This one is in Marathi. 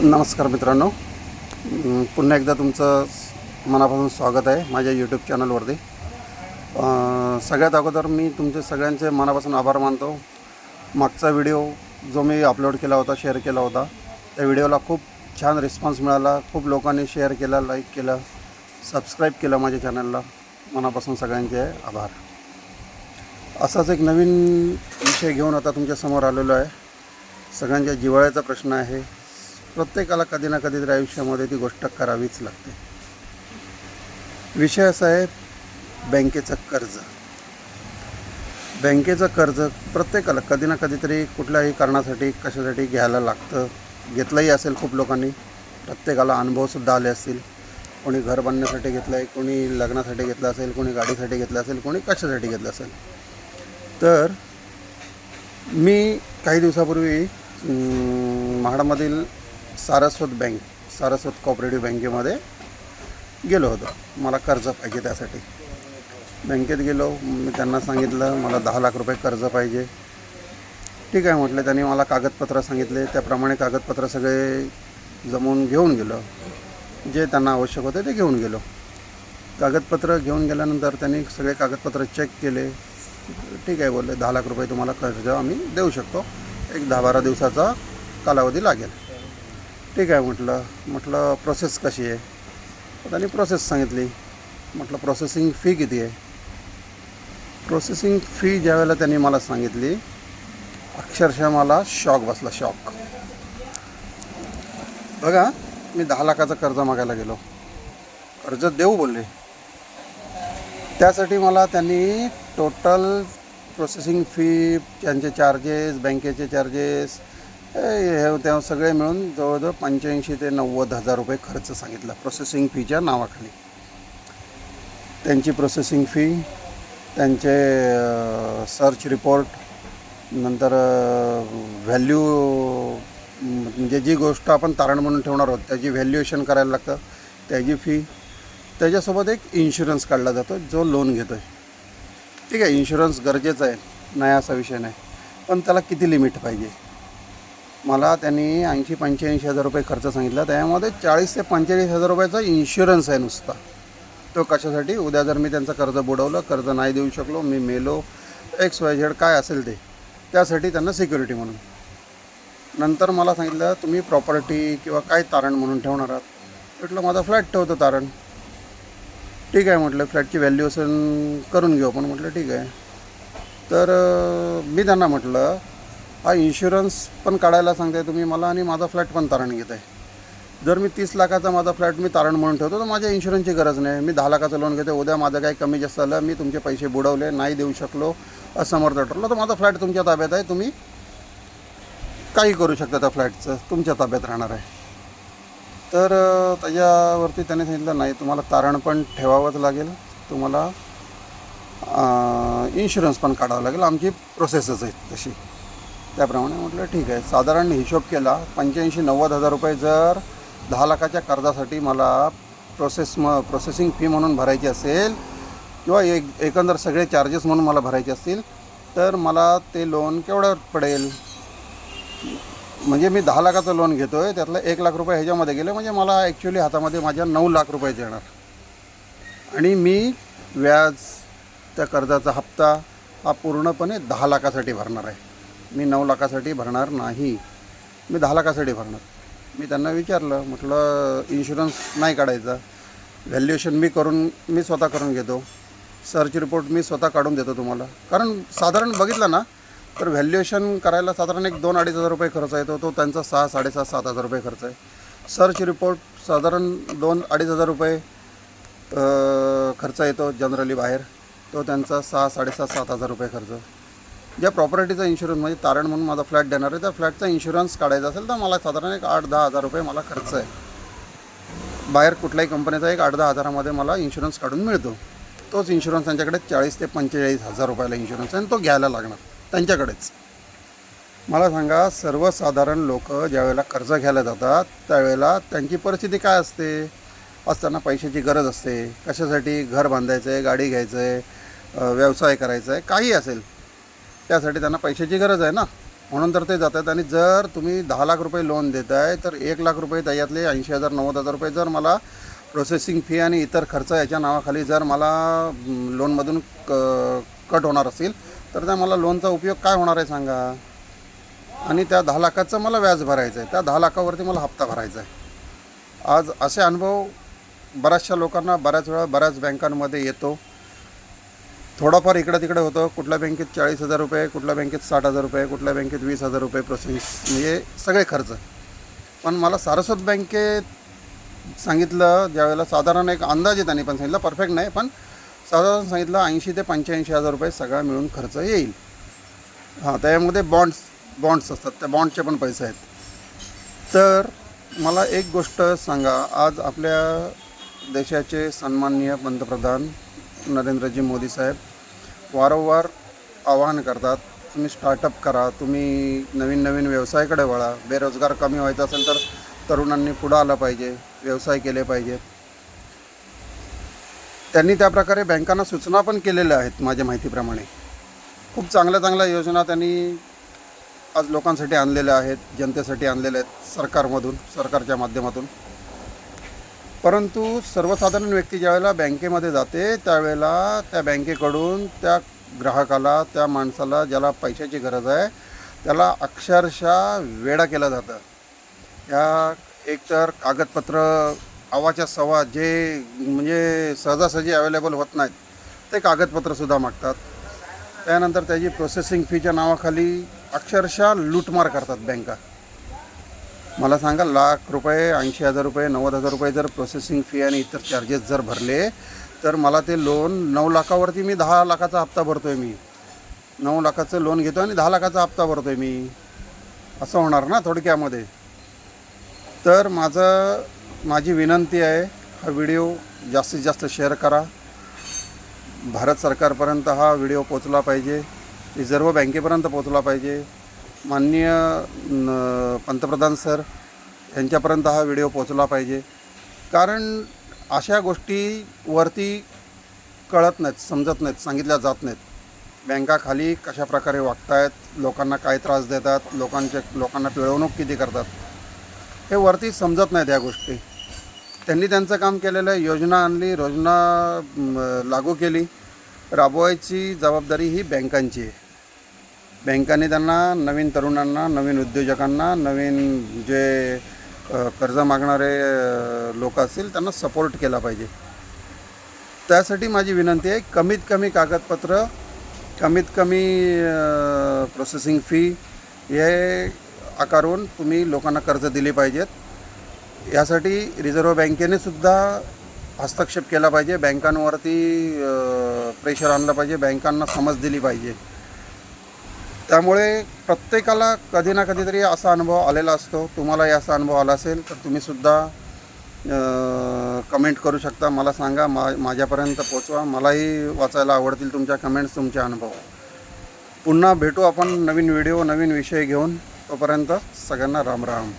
नमस्कार मित्रांनो, पुन्हा एकदा तुमचं मनापासून स्वागत आहे माझ्या यूट्यूब चॅनलवरती। सगळ्यात अगोदर मी तुमचे सगळ्यांचे मनापासून आभार मानतो। मागचा व्हिडिओ जो मी अपलोड केला होता, शेअर केला होता, त्या व्हिडिओला खूप छान रिस्पॉन्स मिळाला। खूप लोकांनी शेअर केला, लाईक केलं, सबस्क्राईब केलं माझ्या चॅनलला। मनापासून सगळ्यांचे आभार। असाच एक नवीन विषय घेऊन आता तुमच्यासमोर आलेलो आहे। सगळ्यांच्या जिव्हाळ्याचा प्रश्न आहे। प्रत्येकाला कधी ना कधी तरी आयुष्यामध्ये ती गोष्ट करावीच लागते। विषय असा आहे बँकेचं कर्ज। बँकेचं कर्ज प्रत्येकाला कधी ना कधीतरी कुठल्याही कारणासाठी कशासाठी घ्यायला लागतं। घेतलंही असेल खूप लोकांनी, प्रत्येकाला अनुभवसुद्धा आले असतील। कोणी घर बांधण्यासाठी घेतलं आहे, कोणी लग्नासाठी घेतलं असेल, कोणी गाडीसाठी घेतलं असेल, कोणी कशासाठी घेतलं असेल। तर मी काही दिवसापूर्वी महाडामधील सारस्वत कोऑपरेटिव्ह बँकेमध्ये गेलो होतो। मला कर्ज पाहिजे, त्यासाठी बँकेत गेलो। मी त्यांना सांगितलं मला 10 लाख रुपये कर्ज पाहिजे। ठीक आहे म्हटलं। त्यांनी मला कागदपत्र सांगितले, त्याप्रमाणे कागदपत्र सगळे जमवून घेऊन गेलो। जे त्यांना आवश्यक होते ते घेऊन गेलो। कागदपत्र घेऊन गेल्यानंतर त्यांनी सगळे कागदपत्र चेक केले। ठीक आहे बोलले, 10 लाख रुपये तुम्हाला कर्ज आम्ही देऊ शकतो, एक 10-12 दिवसाचा कालावधी लागेल। ठीक आहे म्हटलं प्रोसेस कशी आहे। त्यांनी प्रोसेस सांगितली। म्हटलं प्रोसेसिंग फी किती आहे। प्रोसेसिंग फी ज्यावेळेला त्यांनी मला सांगितली, अक्षरशः मला शॉक बसला, शॉक। बघा, मी 10 लाखाचं कर्ज मागायला गेलो, कर्ज देऊ बोलले। त्यासाठी मला त्यांनी टोटल प्रोसेसिंग फी, त्यांचे चार्जेस, बँकेचे चार्जेस, हे त्या सगळे मिळून जवळजवळ 85,000 ते 90,000 रुपये खर्च सांगितला प्रोसेसिंग फीच्या नावाखाली। त्यांची प्रोसेसिंग फी, त्यांचे सर्च रिपोर्ट, नंतर व्हॅल्यू, म्हणजे जी गोष्ट आपण तारण म्हणून ठेवणार आहोत त्याची व्हॅल्युएशन करायला लागतं, त्याची फी। त्याच्यासोबत एक इन्शुरन्स काढला जातो जो लोन घेतो आहे। ठीक आहे, इन्शुरन्स गरजेचं आहे, नाही असा विषय नाही, पण त्याला किती लिमिट पाहिजे। मला त्यांनी 80-85,000 रुपये खर्च सांगितला। त्यामध्ये 40,000 ते 45,000 रुपयाचा इन्शुरन्स आहे नुसता। तो कशासाठी, उद्या जर मी त्यांचं कर्ज बुडवलं, कर्ज नाही देऊ शकलो, मी मेलो, XYZ काय असेल ते, त्यासाठी त्यांना सिक्युरिटी म्हणून। नंतर मला सांगितलं तुम्ही प्रॉपर्टी किंवा काय तारण म्हणून ठेवणार आहात। म्हटलं माझा फ्लॅट ठेवतो तारण। ठीक आहे म्हटलं, फ्लॅटची व्हॅल्युएशन करून घेऊ आपण। म्हटलं ठीक आहे। तर मी त्यांना म्हटलं हा इन्शुरन्स पण काढायला सांगताय तुम्ही मला, आणि माझा फ्लॅट पण तारण घेत आहे। जर मी 30 लाखाचा माझा फ्लॅट मी तारण म्हणून ठेवतो तर माझ्या इन्शुरन्सची गरज नाही। मी 10 लाखाचं लोन घेतो, उद्या माझं काही कमी जास्त झालं, मी तुमचे पैसे बुडवले, नाही देऊ शकलो, असमर्थ ठरलो, तर माझा फ्लॅट तुमच्या ताब्यात आहे, तुम्ही काही करू शकता, त्या फ्लॅटचं तुमच्या ताब्यात राहणार आहे। तर त्याच्यावरती त्याने सांगितलं नाही, तुम्हाला तारण पण ठेवावंच लागेल, तुम्हाला इन्शुरन्स पण काढावं लागेल, आमची प्रोसेसच आहे तशी। त्याप्रमाणे म्हटलं ठीक आहे। साधारण हिशोब केला, 85-90,000 रुपये जर 10 लाखाच्या कर्जासाठी मला प्रोसेसिंग फी म्हणून भरायची असेल, किंवा एकंदर सगळे चार्जेस म्हणून मला भरायचे असतील, तर मला ते लोन केवढं पडेल। म्हणजे मी 10 लाखाचं लोन घेतो आहे, त्यातलं 1 लाख रुपये ह्याच्यामध्ये गेले, म्हणजे मला ॲक्च्युली हातामध्ये माझ्या 9 लाख रुपये येणार। आणि मी व्याज, त्या कर्जाचा हप्ता हा पूर्णपणे 10 लाखासाठी भरणार आहे। मी 9 लाखासाठी भरणार नाही, मी 10 लाखासाठी भरणार। मी त्यांना विचारलं, म्हटलं इन्शुरन्स नाही काढायचा, व्हॅल्युएशन मी स्वतः करून घेतो, सर्च रिपोर्ट मी स्वतः काढून देतो तुम्हाला। कारण साधारण बघितलं ना तर व्हॅल्युएशन करायला साधारण एक 2-2.5 हजार रुपये खर्च येतो, तो त्यांचा 6-7.5 हजार रुपये खर्च आहे। सर्च रिपोर्ट साधारण 2-2.5 हजार रुपये खर्च येतो जनरली बाहेर, तो त्यांचा 6-7.5 हजार रुपये खर्च। ज्या प्रॉपर्टीचा इन्शुरन्स, म्हणजे तारण म्हणून माझा फ्लॅट देणार आहे, त्या फ्लॅटचा इन्शुरन्स काढायचा असेल तर मला साधारण एक 8-10 हजार रुपये मला खर्च आहे। बाहेर कुठल्याही कंपनीचा एक 8-10 हजारामध्ये मला इन्शुरन्स काढून मिळतो। तोच इन्शुरन्स त्यांच्याकडे 40,000 ते 45,000 रुपयाला इन्शुरन्स आहे, आणि तो घ्यायला लागणार त्यांच्याकडेच। मला सांगा, सर्वसाधारण लोक ज्यावेळेला कर्ज घ्यायला जातात त्यावेळेला त्यांची परिस्थिती काय असते। असताना पैशाची गरज असते, कशासाठी, घर बांधायचं आहे, गाडी घ्यायचं आहे, व्यवसाय करायचा आहे, काही असेल, त्यासाठी त्यांना पैशाची गरज आहे ना। म्हणून तर ते जातात. आणि जर तुम्ही 10 लाख रुपये लोन देत आहे तर 1 लाख रुपये त्याच्यातले 80,000 90,000 रुपये जर मला प्रोसेसिंग फी आणि इतर खर्च याच्या नावाखाली जर मला लोनमधून कट होणार असेल तर त्या मला लोनचा उपयोग काय होणार आहे सांगा. आणि त्या 10 लाखाचं मला व्याज भरायचं आहे, त्या 10 लाखावरती मला हप्ता भरायचा आहे. आज असे अनुभव बऱ्याचशा लोकांना बऱ्याच वेळा बऱ्याच बँकांमध्ये येतो. थोडाफार इकडं तिकडे होतं. कुठल्या बँकेत 40,000 रुपये, कुठल्या बँकेत 60,000 रुपये, कुठल्या बँकेत 20,000 रुपये प्रोसेसिंग, म्हणजे सगळे खर्च. पण मला सारस्वत बँकेत सांगितलं ज्यावेळेला, साधारण एक अंदाजे त्यांनी पण सांगितलं, परफेक्ट नाही पण साधारण सांगितलं 80 ते 85,000 रुपये सगळा मिळून खर्च येईल. हां, त्यामध्ये बॉन्ड्स असतात, त्या बॉन्डचे पण पैसे आहेत. तर मला एक गोष्ट सांगा, आज आपल्या देशाचे सन्माननीय पंतप्रधान नरेंद्रजी मोदी साहेब वारंवार आवाहन करतात, तुम्ही स्टार्टअप करा, तुम्ही नवीन नवीन व्यवसायाकडे वळा. बेरोजगार कमी व्हायचा असेल तर तरुणांनी पुढं आलं पाहिजे, व्यवसाय केले पाहिजेत. त्यांनी त्याप्रकारे बँकांना सूचना पण केलेल्या आहेत. माझ्या माहितीप्रमाणे खूप चांगल्या चांगल्या योजना त्यांनी आज लोकांसाठी आणलेल्या आहेत, जनतेसाठी आणलेल्या आहेत सरकारमधून, सरकारच्या माध्यमातून. परंतु सर्वसाधारण व्यक्ती ज्यावेळेला बँकेमध्ये जाते त्यावेळेला त्या बँकेकडून त्या ग्राहकाला, त्या माणसाला ज्याला पैशाची गरज आहे त्याला अक्षरशः वेडा केलं जातं. या एकतर कागदपत्र अवाच्या सवा जे म्हणजे सहजासहजी अवेलेबल होत नाहीत ते कागदपत्रसुद्धा मागतात. त्यानंतर त्याची प्रोसेसिंग फीच्या नावाखाली अक्षरशः लूटमार करतात बँका. मला सांगा, लाख रुपये, 80,000 रुपये, 90,000 रुपये जर प्रोसेसिंग फी आणि इतर चार्जेस जर भरले तर मला ते लोन 9 लाखावरती मी 10 लाखाचा हप्ता भरतो आहे. मी 9 लाखाचं लोन घेतो आणि 10 लाखाचा हप्ता भरतो आहे मी, असं होणार ना थोडक्यामध्ये. तर माझी विनंती आहे, हा व्हिडिओ जास्तीत जास्त शेअर करा. भारत सरकारपर्यंत हा व्हिडिओ पोचला पाहिजे, रिझर्व्ह बँकेपर्यंत पोचला पाहिजे, माननीय पंतप्रधान सर यांच्यापर्यंत हा व्हिडिओ पोचला पाहिजे. कारण अशा गोष्टीवरती कळत नाहीत, समजत नाहीत, सांगितल्या जात नाहीत. बँका खाली कशाप्रकारे वागत आहेत, लोकांना काय त्रास देतात, लोकांना पिळवणूक किती करतात, हे वरती समजत नाहीत. या गोष्टी त्यांनी त्यांचं काम केलेलं आहे. योजना आणली, योजना लागू केली, राबवायची जबाबदारी ही बँकांची आहे. बँकांनी त्यांना, नवीन तरुणांना, नवीन उद्योजकांना, नवीन जे कर्ज मागणारे लोक असतील त्यांना सपोर्ट केला पाहिजे. त्यासाठी माझी विनंती आहे, कमीत कमी कागदपत्र, कमीत कमी प्रोसेसिंग फी हे आकारून तुम्ही लोकांना कर्ज दिली पाहिजेत. यासाठी रिझर्व्ह बँकेने सुद्धा हस्तक्षेप केला पाहिजे, बँकांवरती प्रेशर आणलं पाहिजे, बँकांना समज दिली पाहिजे. त्यामुळे प्रत्येकाला कधी ना कधीतरी असा अनुभव आलेला असतो. तुम्हालाही असा अनुभव आला असेल तर तुम्हीसुद्धा कमेंट करू शकता, मला सांगा, माझ्यापर्यंत पोचवा. मलाही वाचायला आवडतील तुमच्या कमेंट्स, तुमचे अनुभव. पुन्हा भेटू आपण नवीन व्हिडिओ, नवीन विषय घेऊन. तोपर्यंत सगळ्यांना राम राम.